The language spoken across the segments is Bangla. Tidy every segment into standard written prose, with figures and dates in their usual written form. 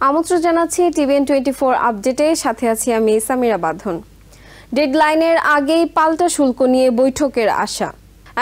আমন্ত্রণ জানাচ্ছি টিভিএন 24 আপডেটে, সাথে আছি আমি সামিরা বাঁধন। ডেডলাইনের আগেই পাল্টা শুল্ক নিয়ে বৈঠকের আশা।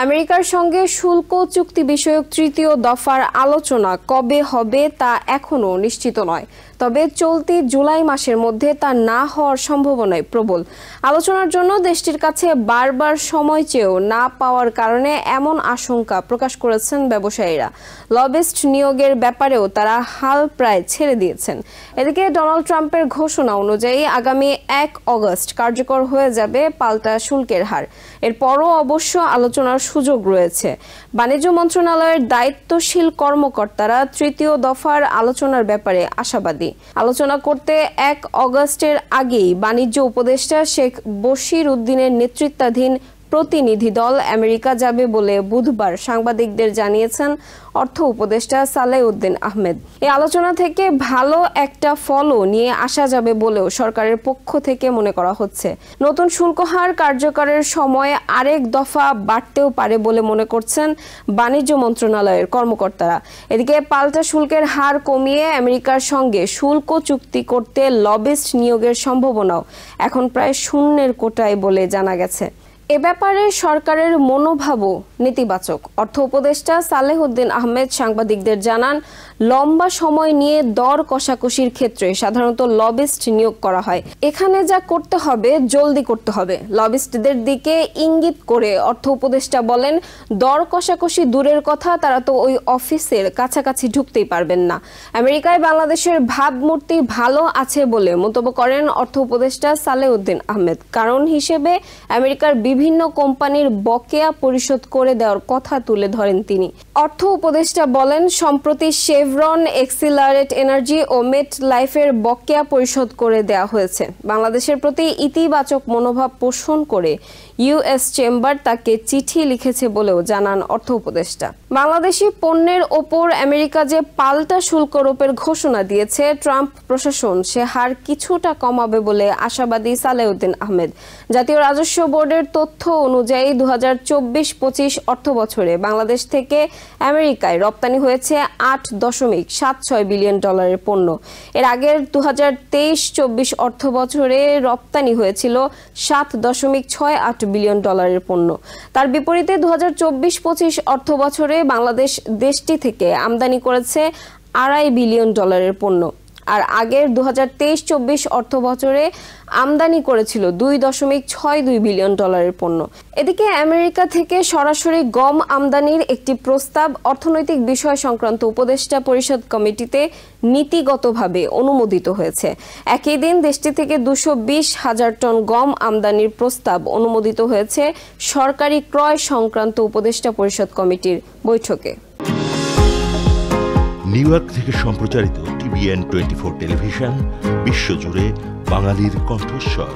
আমেরিকার সঙ্গে শুল্ক চুক্তি বিষয়ক তৃতীয় দফার আলোচনা কবে হবে তা এখনো নিশ্চিত নয়, তবে চলতি জুলাই মাসের মধ্যে তা না হওয়ার সম্ভাবনাই প্রবল। আলোচনার জন্য দেশটির কাছে বারবার সময় চেয়েও না পাওয়ার কারণে এমন আশঙ্কা প্রকাশ করেছেন ব্যবসায়ীরা। লবিস্ট নিয়োগের ব্যাপারেও তারা হাল প্রায় ছেড়ে দিয়েছেন। এদিকে ডোনাল্ড ট্রাম্পের ঘোষণা অনুযায়ী আগামী 1 অগস্ট কার্যকর হয়ে যাবে পাল্টা শুল্কের হার। এরপরও অবশ্য আলোচনার সুযোগ রয়েছে। বাণিজ্য মন্ত্রণালয়ের দায়িত্বশীল কর্মকর্তারা তৃতীয় দফার আলোচনার ব্যাপারে আশাবাদী। আলোচনা করতে 1 অগস্টের আগেই বাণিজ্য উপদেষ্টা শেখ বশির উদ্দিনের নেতৃত্বাধীন প্রতিনিধি দল আমেরিকা যাবে বলে বুধবার সাংবাদিকদের জানিয়েছেন অর্থ উপদেষ্টা সালেউদ্দিন আহমেদ। এই আলোচনা থেকে ভালো একটা ফলও নিয়ে আসা যাবে বলেও সরকারের পক্ষ থেকে মনে করা হচ্ছে। নতুন শুল্ক হার কার্যকরের সময় আরেক দফা বাড়তেও পারে বলে মনে করছেন বাণিজ্য মন্ত্রণালয়ের কর্মকর্তারা। এদিকে পাল্টা শুল্কের হার কমিয়ে আমেরিকার সঙ্গে শুল্ক চুক্তি করতে লবিস্ট নিয়োগের সম্ভাবনাও এখন প্রায় শূন্যের কোটায় বলে জানা গেছে। এ ব্যাপারে সরকারের মনোভাবও নেতিবাচক। অর্থ উপদেষ্টা সালেউদ্দিন আহমেদ সাংবাদিকদের জানান, লম্বা সময় নিয়ে দর কষাকষির ক্ষেত্রে সাধারণত লবিস্ট নিয়োগ করা হয়। এখানে যা করতে হবে জলদি করতে হবে। লবিস্টদের দিকে ইঙ্গিত করে অর্থ উপদেষ্টা বলেন, দর কষাকষি দূরের কথা, তারা তো ওই অফিসের কাছাকাছি ঢুকতেই পারবেন না। আমেরিকায় বাংলাদেশের ভাবমূর্তি ভালো আছে বলে মন্তব্য করেন অর্থ উপদেষ্টা সালেউদ্দিন আহমেদ। কারণ হিসেবে আমেরিকার বিভিন্ন কোম্পানির বকেয়া পরিশোধ করে দেওয়ার কথা তুলে ধরেন তিনি। অর্থ উপদেষ্টা বলেন, সম্প্রতি শেভরন, এক্সিলারেট এনার্জি ও মেট লাইফের বকেয়া পরিশোধ করে দেওয়া হয়েছে। বাংলাদেশের প্রতি ইতিবাচক মনোভাব পোষণ করে ইউএস চেম্বার তাকে চিঠি লিখেছে বলেও জানান অর্থ উপদেষ্টা। বাংলাদেশি পণ্যের ওপর আমেরিকা যে পাল্টা শুল্ক আরোপের ঘোষণা দিয়েছে ট্রাম্প প্রশাসন, সে হার কিছুটা কমাবে বলে আশাবাদী সালেউদ্দিন আহমেদ। জাতীয় রাজস্ব বোর্ডের তথ্য অনুযায়ী 2024-25 অর্থ বছরে বাংলাদেশ থেকে আমেরিকায় রপ্তানি হয়েছে $8.76 বিলিয়ন পণ্য। এর আগের 2023-24 অর্থ বছরে রপ্তানি হয়েছিল $7.68 বিলিয়ন পণ্য। তার বিপরীতে 2024-25 অর্থ বছরে বাংলাদেশ দেশটি থেকে আমদানি করেছে $2.5 বিলিয়ন পণ্য। আর আগের 2023-24 অর্থ বছরে আমদানি করেছিল $2.62 বিলিয়ন পণ্য। এদিকে আমেরিকা থেকে সরাসরি গম আমদানির একটি প্রস্তাব অর্থনৈতিক বিষয় সংক্রান্ত উপদেষ্টা পরিষদ কমিটিতে নীতিগতভাবে অনুমোদিত হয়েছে। একই দিন দেশটি থেকে 220,000 টন গম আমদানির প্রস্তাব অনুমোদিত হয়েছে সরকারি ক্রয় সংক্রান্ত উপদেষ্টা পরিষদ কমিটির বৈঠকে। নিউ ইয়র্ক থেকে সম্প্রচারিত টিভিএন 24 টেলিভিশন বিশ্বজুড়ে বাঙালির কণ্ঠস্বর।